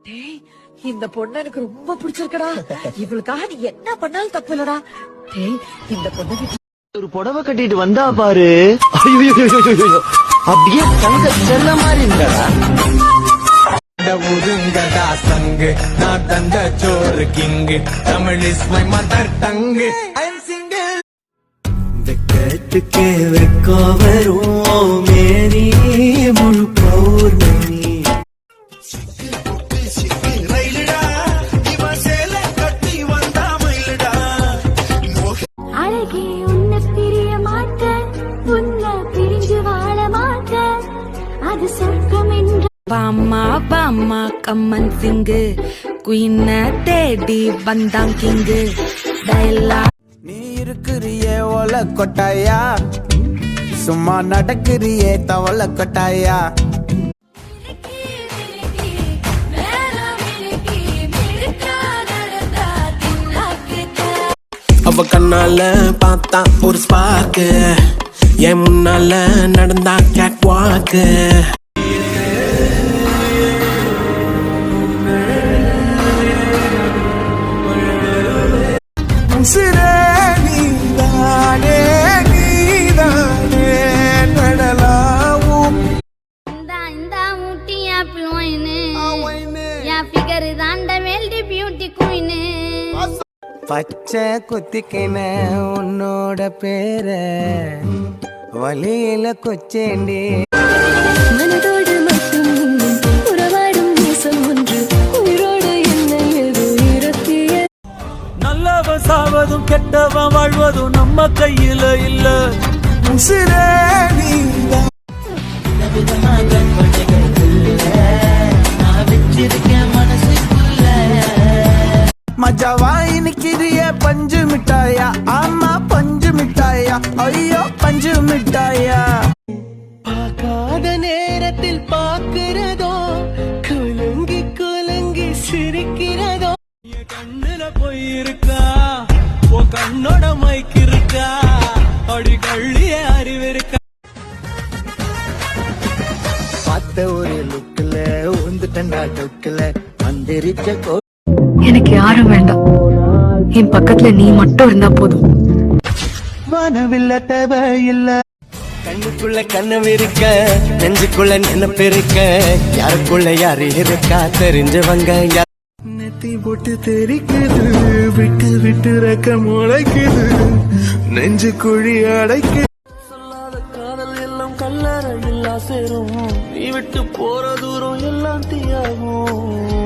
டேய், இந்த பொண்ணு எனக்கு ரொம்ப பிடிச்சிருக்கடா. இவளுக்காக நீ என்ன பண்ணாலும் தப்பு இல்லடா. டேய், இந்த பொண்ணு வீட்டுல ஒரு புடவை கட்டிட்டு வந்தா பாரு, அப்படியே தங்க செல்ல மாதிரி இருந்தாடா. ஒதுங்கடா சங்கு, நான் தந்த சோறு king, Tamil is my mother tongue. I am single. வெக்கத்துக்கே வெக்கோ வரும் மேரி முழு பௌர்ணமி. அழகே உன்னை பிரிய மாட்டேன், உன்னை பிரிஞ்சு வாழ மாட்டேன், அது சொர்க்கம் என்று. பாமா பாமா கம்மன் சிங்கு குயின தேடி வந்தான் கிங்கு டைலா. நீ இருக்கிறியே ஓல கொட்டாயா, சும்மா நடக்கிறியே தவள கொட்டாயா. அவ கண்ணால பார்த்தா ஒரு ஸ்பார்க்கு, என் முன்னால நடந்தா கேட் வாக்கு. நீதானே நீதானே நடலாவும். இந்த ஊட்டி ஆப்பிள் ஒயினு, என் ஃபிகர் தாண்ட வெல்டி பியூட்டி குயினு. பச்சை குத்திக்கின உன்னோட பேர வழியில கொச்சேண்டி. மனதோடு மட்டும் உறவாடும் நேசம் ஒன்று, உயிரோடு என்ன ஏதோ இருத்திய. நல்லவன் சாவதும் கெட்டவன் வாழ்வதும் நம்ம கையில இல்ல. உசிரே நீதான். மஜாவா இனிக்கிறிய பஞ்சு மிட்டாயா, ஆமா பஞ்சு மிட்டாயா, ஐயோ பஞ்சு மிட்டாயா. பார்க்காத நேரத்தில் பார்க்கிறதோ, குலுங்கி குலுங்கி சிரிக்கிறதோ. என் கண்ணுல போயிருக்கா, உன் கண்ணோட மைக்கு இருக்கா, அடி கள்ளிய அறிவிருக்கா. பார்த்த ஒரு லுக்குல உந்துட்டா டொக்குல வந்திருச்ச. எனக்கு யாரும் வேண்டாம். என் பக்கத்துல நீ மட்டும் இருந்தா போதும். வானவில்ல தேவையில்ல. கண்ணுக்குள்ள கண்ணம் இருக்க, நெஞ்சுக்குள்ள நினைப்பு இருக்க, யாருக்குள்ள யாரு இருக்கா தெரிஞ்சவங்க. நெத்தி போட்டு தெரிக்குது, விட்டு விட்டு ரக்க முளைக்குது, நெஞ்சு குழி அடைக்கு. சொல்லாத காதல் எல்லாம் கல்லற இல்லா சேரும், நீ விட்டு போற தூரம் எல்லாம் தீயாகும்.